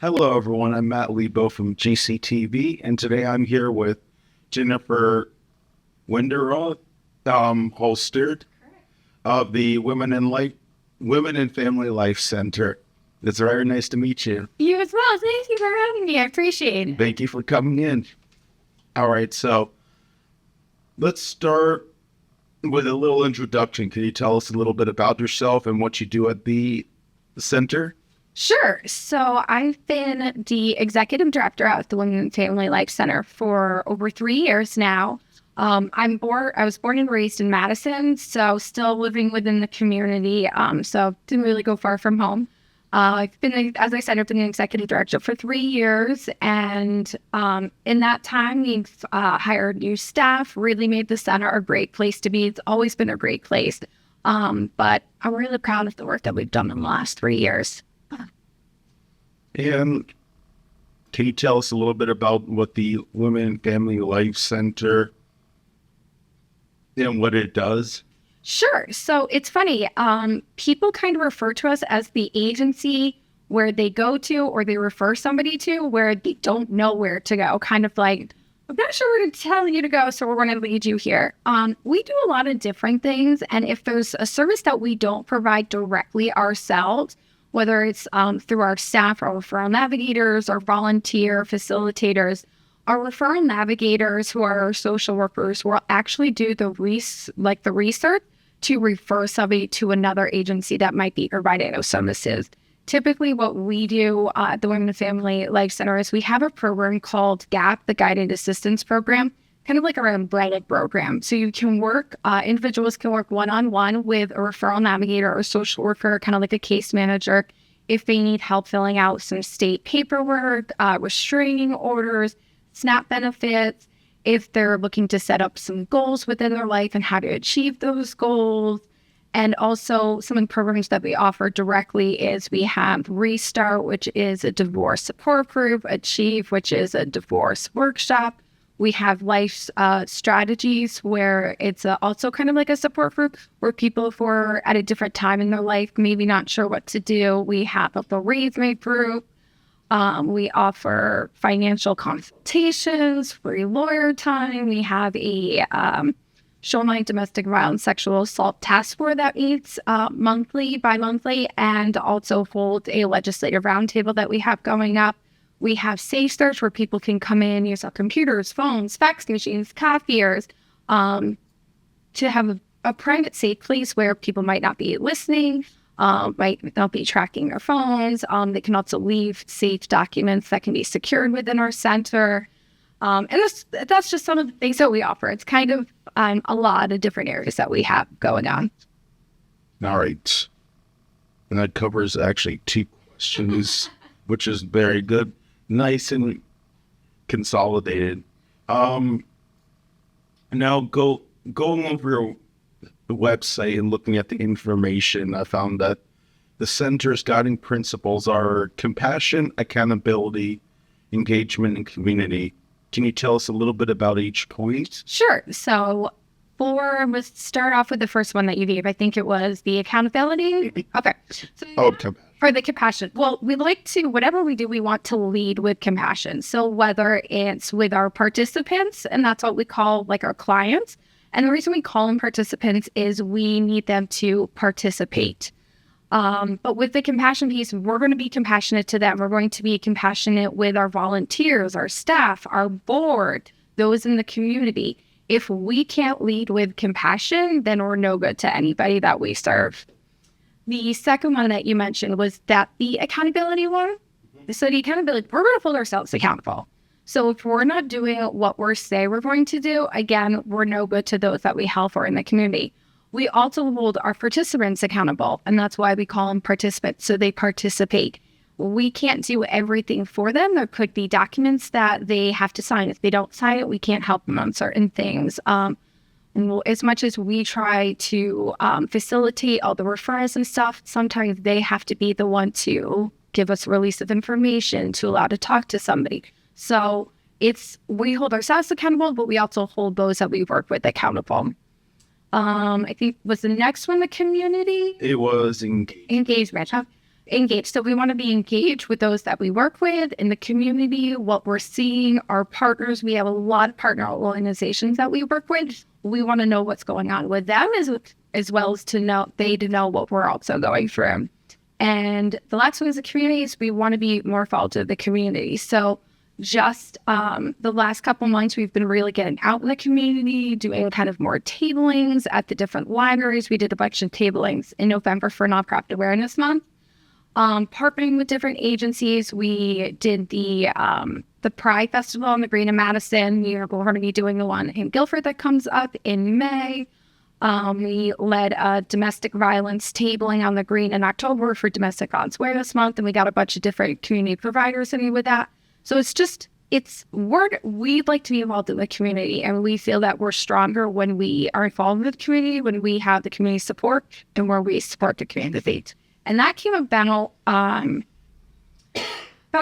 Hello, everyone. I'm Matt Lebo from GCTV, and today I'm here with Jennifer Wenderson, Holstered of the Women and Family Life Center. It's very nice to meet you. You as well. Thank you for having me. I appreciate it. Thank you for coming in. All right, so let's start with a little introduction. Can you tell us a little bit about yourself and what you do at the center? Sure. So I've been the executive director at the Women and Family Life Center for over 3 years now. I was born and raised in Madison, so still living within the community. So didn't really go far from home. I've been, as I said, I've been an executive director for 3 years, and in that time, we've hired new staff. Really made the center a great place to be. It's always been a great place, but I'm really proud of the work that we've done in the last 3 years. And can you tell us a little bit about what the Women and Family Life Center and what it does? Sure. So it's funny. People kind of refer to us as the agency where they go to or they refer somebody to where they don't know where to go. Kind of like, I'm not sure where to tell you to go, so we're going to lead you here. We do a lot of different things. And if there's a service that we don't provide directly ourselves, whether it's through our staff, our referral navigators, or volunteer facilitators, our referral navigators, who are our social workers, will actually do the research to refer somebody to another agency that might be providing those services. Typically, what we do at the Women and Family Life Center is we have a program called GAP, the Guided Assistance Program, kind of like our umbrella program. So you can work, individuals can work one-on-one with a referral navigator or social worker, kind of like a case manager, if they need help filling out some state paperwork, restraining orders, SNAP benefits, if they're looking to set up some goals within their life and how to achieve those goals. And also some of the programs that we offer directly is we have Restart, which is a divorce support group, Achieve, which is a divorce workshop. We have Life Strategies, where it's also kind of like a support group where people who are at a different time in their life, maybe not sure what to do. We have a bereavement group. We offer financial consultations, free lawyer time. We have a Shoreline Domestic Violence Sexual Assault Task Force that meets bi-monthly, and also hold a legislative roundtable that we have going up. We have Safe Search, where people can come in, use our computers, phones, fax machines, copiers, to have a private, safe place where people might not be listening, might not be tracking their phones. They can also leave safe documents that can be secured within our center. And that's just some of the things that we offer. It's kind of a lot of different areas that we have going on. All right. And that covers actually 2 questions, which is very good. Nice and consolidated. Now going over your website and looking at the information, I found that the center's guiding principles are compassion, accountability, engagement, and community. Can you tell us a little bit about each point? Sure. So let's start off with the first one that you gave. I think it was the accountability. Okay. So for the compassion. Well, we like to, whatever we do, we want to lead with compassion. So whether it's with our participants, and that's what we call like our clients. And the reason we call them participants is we need them to participate. But with the compassion piece, we're going to be compassionate to them. We're going to be compassionate with our volunteers, our staff, our board, those in the community. If we can't lead with compassion, then we're no good to anybody that we serve. The second one that you mentioned was that the accountability one. So the accountability, we're going to hold ourselves accountable. So if we're not doing what we say we're going to do, again, we're no good to those that we help or in the community. We also hold our participants accountable, and that's why we call them participants, so they participate. We can't do everything for them. There could be documents that they have to sign. If they don't sign it, we can't help them on certain things. And as much as we try to facilitate all the referrals and stuff, sometimes they have to be the one to give us release of information, to allow to talk to somebody. So we hold ourselves accountable, but we also hold those that we work with accountable. I think was the next one the community? It was engagement. engaged. So we want to be engaged with those that we work with in the community, what we're seeing, our partners. We have a lot of partner organizations that we work with. We want to know what's going on with them as well as to know what we're also going through. And the last one is the communities. We want to be more involved in the community. So just the last couple months, we've been really getting out in the community, doing kind of more tablings at the different libraries. We did a bunch of tablings in November for Nonprofit Awareness Month. Partnering with different agencies, we did the Pride Festival on the Green in Madison. We're going to be doing the one in Guilford that comes up in May. We led a domestic violence tabling on the Green in October for Domestic Violence Awareness Month, and we got a bunch of different community providers in with that. So we'd like to be involved in the community, and we feel that we're stronger when we are involved in the community, when we have the community support, and where we support the community. And that came about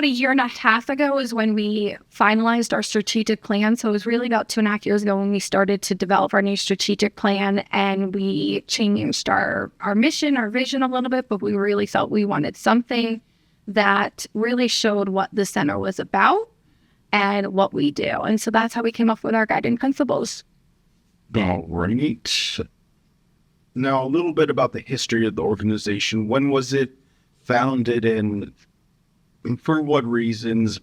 a year and a half ago is when we finalized our strategic plan. So it was really about 2.5 years ago when we started to develop our new strategic plan, and we changed our mission, our vision a little bit, but we really felt we wanted something that really showed what the center was about and what we do. And so that's how we came up with our guiding principles. All right. Now, a little bit about the history of the organization. When was it founded and for what reasons?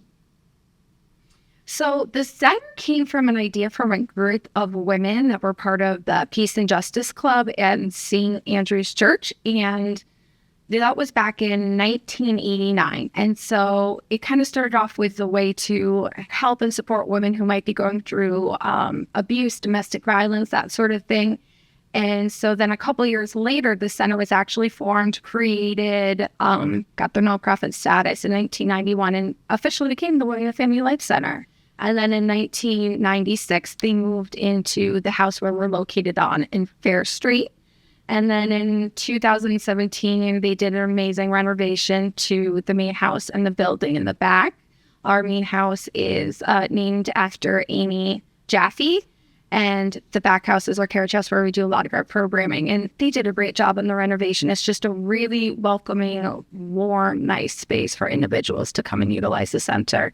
So the center came from an idea from a group of women that were part of the Peace and Justice Club at St. Andrew's Church. And that was back in 1989. And so it kind of started off with the way to help and support women who might be going through abuse, domestic violence, that sort of thing. And so then a couple of years later, the center was actually formed, created, got their nonprofit status in 1991, and officially became the Women and Family Life Center. And then in 1996, they moved into the house where we're located on in Fair Street. And then in 2017, they did an amazing renovation to the main house and the building in the back. Our main house is named after Amy Jaffe, and the back house is our carriage house where we do a lot of our programming. And they did a great job in the renovation. It's just a really welcoming, warm, nice space for individuals to come and utilize the center.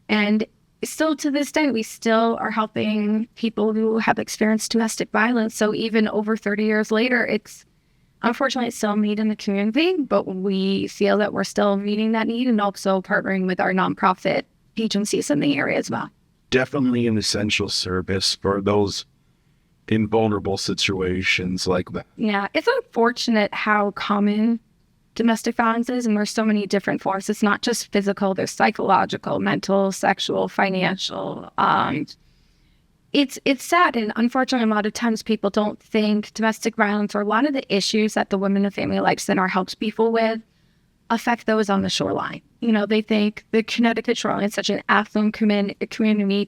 And still to this day, we still are helping people who have experienced domestic violence. So even over 30 years later, it's unfortunately still a need in the community, but we feel that we're still meeting that need and also partnering with our nonprofit agencies in the area as well. Definitely an essential service for those in vulnerable situations like that. Yeah, it's unfortunate how common domestic violence is, and there's so many different forms. It's not just physical, there's psychological, mental, sexual, financial. It's sad, and unfortunately a lot of times people don't think domestic violence or a lot of the issues that the Women and Family Life Center helps people with affect those on the shoreline. You know, they think the Connecticut shoreline is such an affluent community,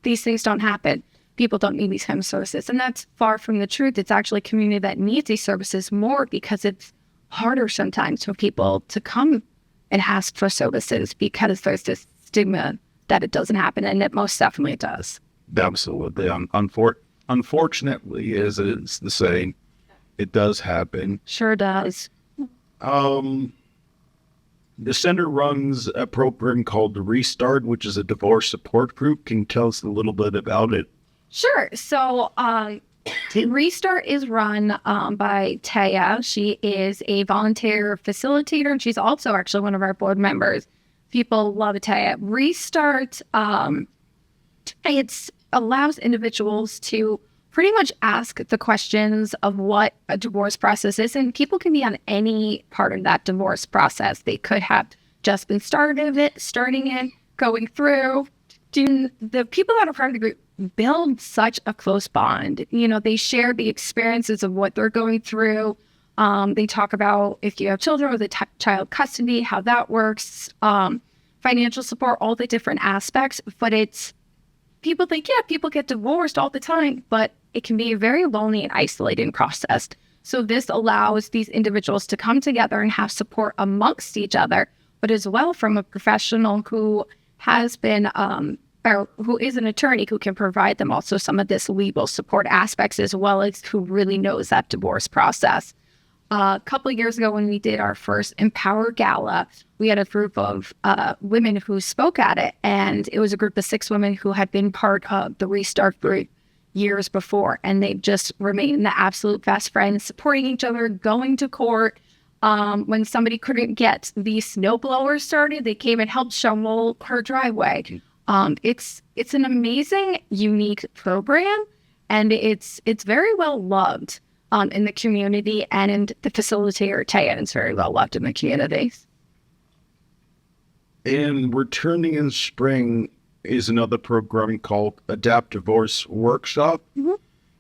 these things don't happen. People don't need these kind of services, and that's far from the truth. It's actually a community that needs these services more because it's harder sometimes for people to come and ask for services because there's this stigma that it doesn't happen, and it most definitely does. Absolutely. Unfortunately, as it's the saying, it does happen. Sure does. The center runs a program called Restart, which is a divorce support group. Can you tell us a little bit about it? Sure. So Restart is run by Taya. She is a volunteer facilitator, and she's also actually one of our board members. People love Taya. Restart, it allows individuals to pretty much ask the questions of what a divorce process is, and people can be on any part of that divorce process. They could have just been starting it, going through. The people that are part of the group build such a close bond. You know, they share the experiences of what they're going through. They talk about if you have children with child custody, how that works, financial support, all the different aspects. But people think, yeah, people get divorced all the time, but it can be a very lonely and isolating process. So this allows these individuals to come together and have support amongst each other, but as well from a professional who has been, or who is an attorney who can provide them also some of this legal support aspects, as well as who really knows that divorce process. a couple of years ago when we did our first Empower Gala, we had a group of women who spoke at it. And it was a group of 6 women who had been part of the Restart group years before. And they've just remained the absolute best friends, supporting each other, going to court. When somebody couldn't get the snowblower started, they came and helped shovel her driveway. It's an amazing, unique program, and it's very well loved in the community, and the facilitator, Taya, is very well loved in the community. And returning in spring is another program called Adapt Divorce Workshop. Mm-hmm.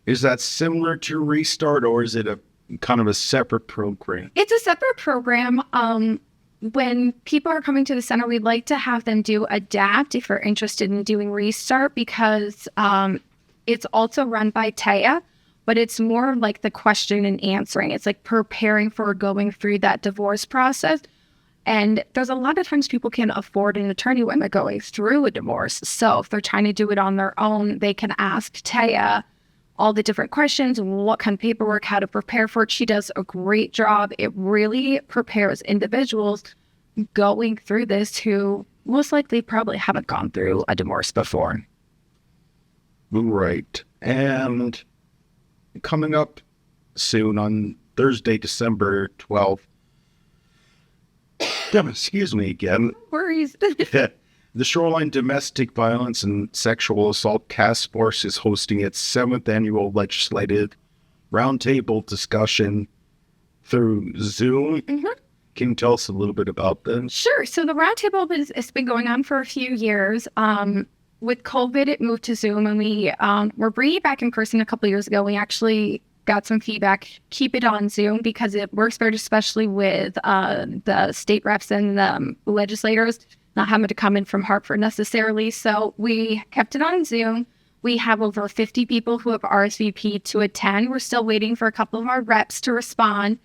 Is that similar to Restart, or is it a kind of a separate program? It's a separate program. When people are coming to the center, we'd like to have them do Adapt if you're interested in doing Restart, because it's also run by Taya, but it's more like the question and answering. It's like preparing for going through that divorce process. And there's a lot of times people can't afford an attorney when they're going through a divorce. So if they're trying to do it on their own, they can ask Taya all the different questions, what kind of paperwork, how to prepare for it. She does a great job. It really prepares individuals going through this who most likely probably haven't gone through a divorce before. Right. And coming up soon on Thursday, December 12th, excuse me again, Worries. the Shoreline Domestic Violence and Sexual Assault Task Force is hosting its 7th annual legislative roundtable discussion through Zoom. Mm-hmm. Can you tell us a little bit about this? Sure. So the roundtable has been going on for a few years. With COVID, it moved to Zoom, and we were bringing it back in person a couple of years ago. We actually got some feedback. Keep it on Zoom because it works better, especially with the state reps and the legislators not having to come in from Hartford necessarily. So we kept it on Zoom. We have over 50 people who have RSVP'd to attend. We're still waiting for a couple of our reps to respond.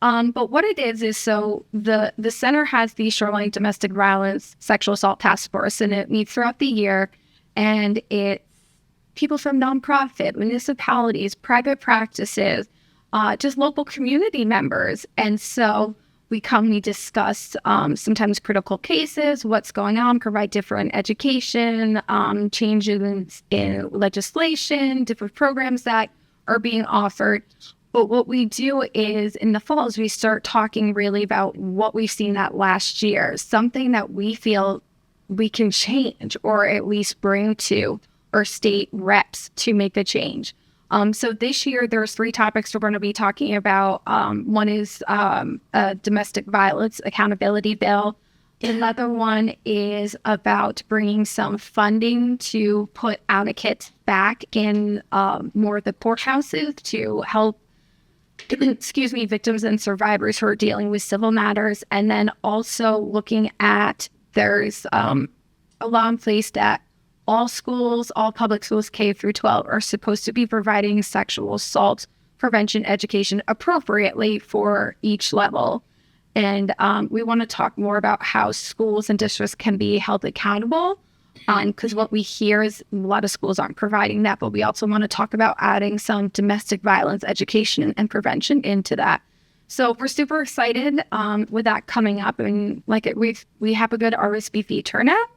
But what it is so the center has the Shoreline Domestic Violence Sexual Assault Task Force, and it meets throughout the year. And it's people from nonprofit, municipalities, private practices, just local community members. And so we come, we discuss sometimes critical cases, what's going on, provide different education, changes in legislation, different programs that are being offered. But what we do is in the falls, we start talking really about what we've seen that last year, something that we feel we can change or at least bring to our state reps to make the change. So this year, there's 3 topics we're going to be talking about. One is a domestic violence accountability bill. Another one is about bringing some funding to put advocates back in more of the courthouses to help victims and survivors who are dealing with civil matters. And then also looking at there's a law in place that all schools, all public schools, K through 12, are supposed to be providing sexual assault prevention education appropriately for each level. And we want to talk more about how schools and districts can be held accountable, because what we hear is a lot of schools aren't providing that, but we also want to talk about adding some domestic violence education and prevention into that. So we're super excited with that coming up, and we have a good RSVP turnout.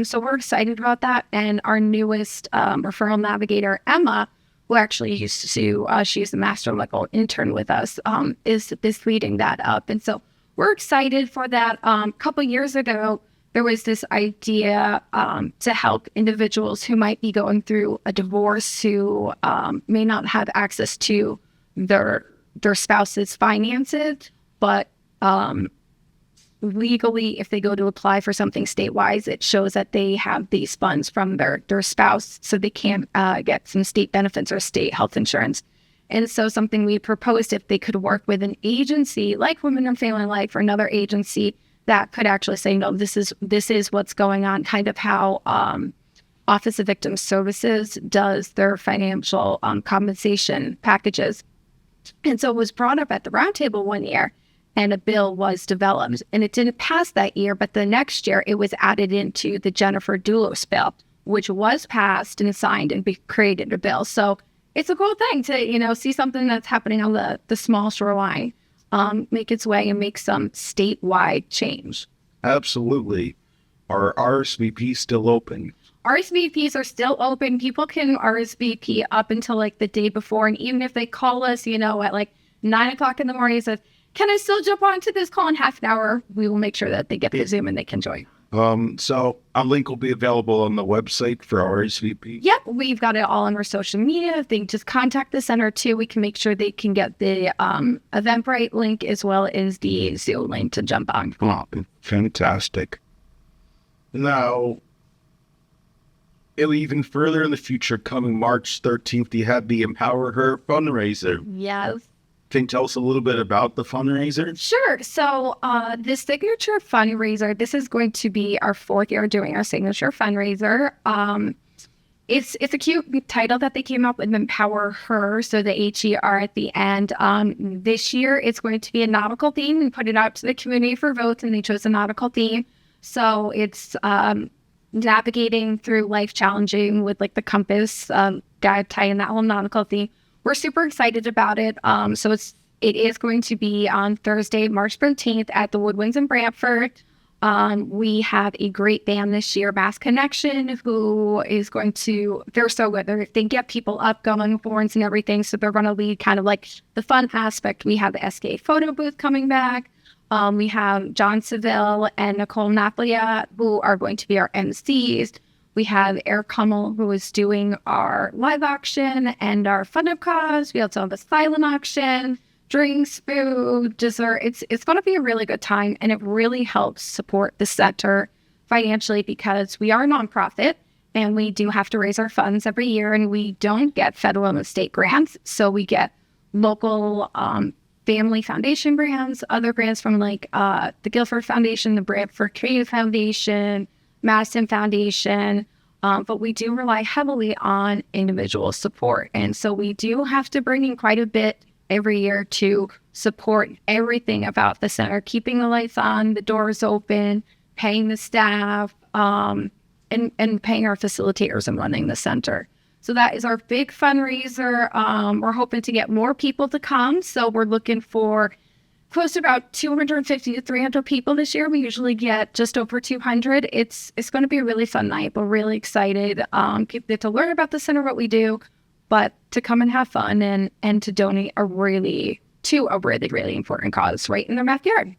So we're excited about that. And our newest referral navigator, Emma, who actually used to, she's a master level intern with us, is leading that up. And so we're excited for that. A couple years ago, there was this idea to help individuals who might be going through a divorce, who may not have access to their spouse's finances, but legally, if they go to apply for something statewide, it shows that they have these funds from their spouse, so they can't get some state benefits or state health insurance. And so something we proposed, if they could work with an agency like Women and Family Life or another agency that could actually say, no, this is what's going on, kind of how Office of Victim Services does their financial compensation packages. And so it was brought up at the roundtable one year, and a bill was developed, and it didn't pass that year, but the next year it was added into the Jennifer Doulos bill, which was passed and signed and created a bill. So it's a cool thing to, see something that's happening on the small shoreline. make its way and make some statewide change. Absolutely. Are RSVP still open? RSVPs are still open. People can RSVP up until like the day before. And even if they call us, at like 9 o'clock in the morning and says, can I still jump onto this call in half an hour? We will make sure that they get the Zoom and they can join. So a link will be available on the website for RSVP. Yep, we've got it all on our social media. If they just contact the center too, we can make sure they can get the Eventbrite link as well as the Zoom link to jump on. Oh, fantastic. Now, even further in the future, coming March 13th, you have the Empower Her fundraiser. Yes. Can you tell us a little bit about the fundraiser? Sure. So the signature fundraiser, this is going to be our 4th year doing our signature fundraiser. It's a cute title that they came up with, Empower Her, so the HER at the end. This year, it's going to be a nautical theme. We put it out to the community for votes, and they chose a nautical theme. So it's navigating through life challenging with like the compass guide tying that whole nautical theme. We're super excited about it. So it is going to be on Thursday, March 13th at the Woodwinds in Brantford. We have a great band this year, Mass Connection, who is going to, they're so good. They get people up, going, horns and everything. So they're going to lead kind of like the fun aspect. We have the SK photo booth coming back. We have John Seville and Nicole Naplia, who are going to be our MCs. We have Eric Hummel, who is doing our live auction and our fund of cause. We also have a silent auction, drinks, food, dessert. It's going to be a really good time, and it really helps support the center financially because we are a nonprofit and we do have to raise our funds every year, and we don't get federal and state grants. So we get local family foundation grants, other grants from like the Guilford Foundation, the Brantford Community Foundation, Madison Foundation, but we do rely heavily on individual support. And so we do have to bring in quite a bit every year to support everything about the center, keeping the lights on, the doors open, paying the staff, and paying our facilitators and running the center. So that is our big fundraiser. We're hoping to get more people to come. So we're looking for close to about 250 to 300 people this year. We usually get just over 200. It's going to be a really fun night. We're really excited. People get to learn about the center, what we do, but to come and have fun and to donate to a really, really important cause right in their backyard.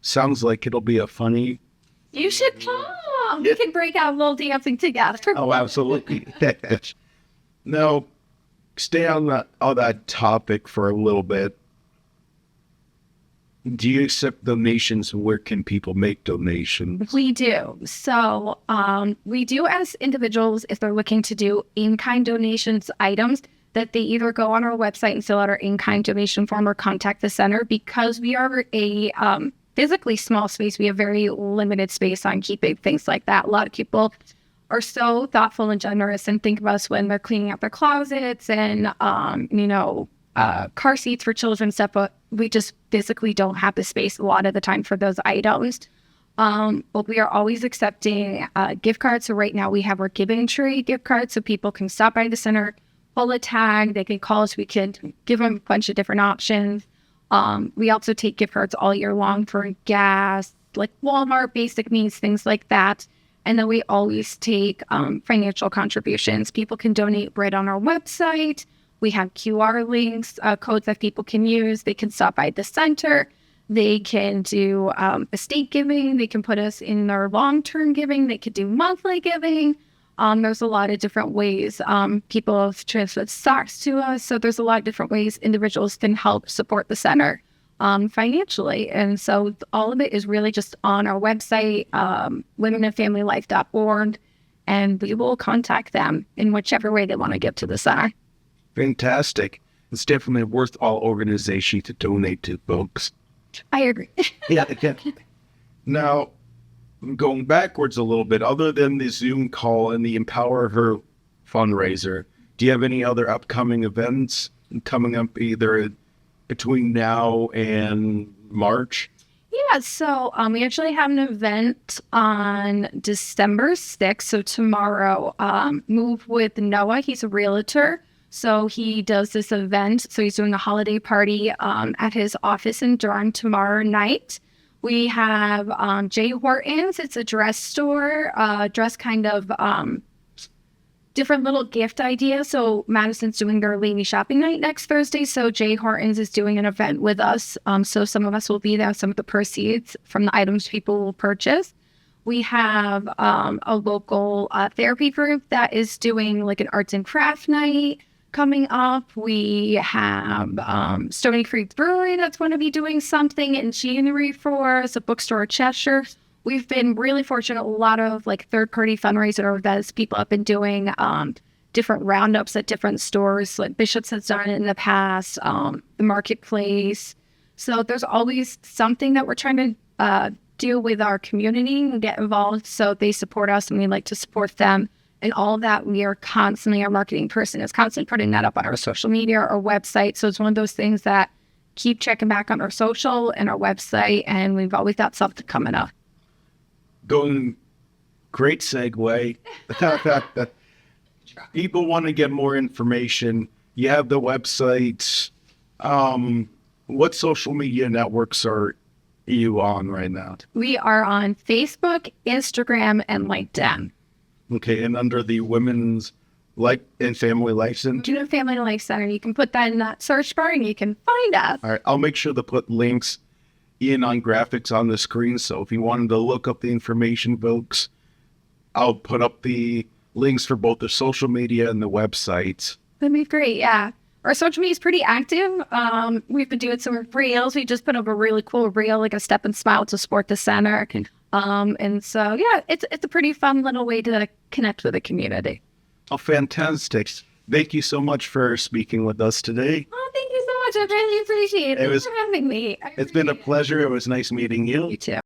Sounds like it'll be a funny... You should come. We can break out a little dancing together. Oh, absolutely. Now, stay on that topic for a little bit. Do you accept donations? Where can people make donations? We do. So we do as individuals, if they're looking to do in-kind donations items, that they either go on our website and fill out our in-kind donation form or contact the center. Because we are a physically small space, we have very limited space on keeping things like that. A lot of people are so thoughtful and generous and think of us when they're cleaning out their closets and, car seats for children, stuff, but we just physically don't have the space a lot of the time for those items. But we are always accepting gift cards. So right now we have our Giving Tree gift cards, so people can stop by the center, pull a tag, they can call us, we can give them a bunch of different options. We also take gift cards all year long for gas, like Walmart, basic needs, things like that. And then we always take financial contributions. People can donate right on our website. We have QR links, codes that people can use. They can stop by the center. They can do estate giving. They can put us in their long-term giving. They could do monthly giving. There's a lot of different ways. People have transferred stocks to us. So there's a lot of different ways individuals can help support the center financially. And so all of it is really just on our website, womenandfamilylife.org, and we will contact them in whichever way they want to give to the center. Fantastic. It's definitely worth all organization to donate to, folks. I agree. Yeah. Now, going backwards a little bit, other than the Zoom call and the Empower Her fundraiser, do you have any other upcoming events coming up either between now and March? Yeah, so we actually have an event on December 6th. So tomorrow, Move with Noah. He's a realtor. So he does this event. So he's doing a holiday party at his office in Durham tomorrow night. We have Jay Hortons. It's a dress store, dress kind of different little gift ideas. So Madison's doing their lady shopping night next Thursday. So Jay Hortons is doing an event with us. So some of us will be there. Some of the proceeds from the items people will purchase. We have a local therapy group that is doing like an arts and craft night coming up. We have Stony Creek Brewery that's going to be doing something in January for us, a bookstore at Cheshire. We've been really fortunate. A lot of like third-party fundraiser events. People have been doing different roundups at different stores. Like Bishop's has done it in the past. The marketplace. So there's always something that we're trying to do with our community and get involved. So they support us, and we like to support them. And all of that, we are constantly, our marketing person is constantly putting that up on our social media, our website. So it's one of those things that keep checking back on our social and our website, and we've always got something coming up. Great segue. People want to get more information. You have the website. What social media networks are you on right now? We are on Facebook, Instagram, and LinkedIn. Okay, and under the Women's and Family Life Center? Do Family Life Center. You can put that in that search bar and you can find us. All right, I'll make sure to put links in on graphics on the screen. So if you wanted to look up the information, folks, I'll put up the links for both the social media and the website. That'd be great, yeah. Our social media is pretty active. We've been doing some reels. We just put up a really cool reel, like a step and smile to support the center. And so, yeah, it's a pretty fun little way to connect with the community. Oh, fantastic. Thank you so much for speaking with us today. Oh, thank you so much. I really appreciate it. Thanks for having me. It's been a pleasure. It was nice meeting you. You too.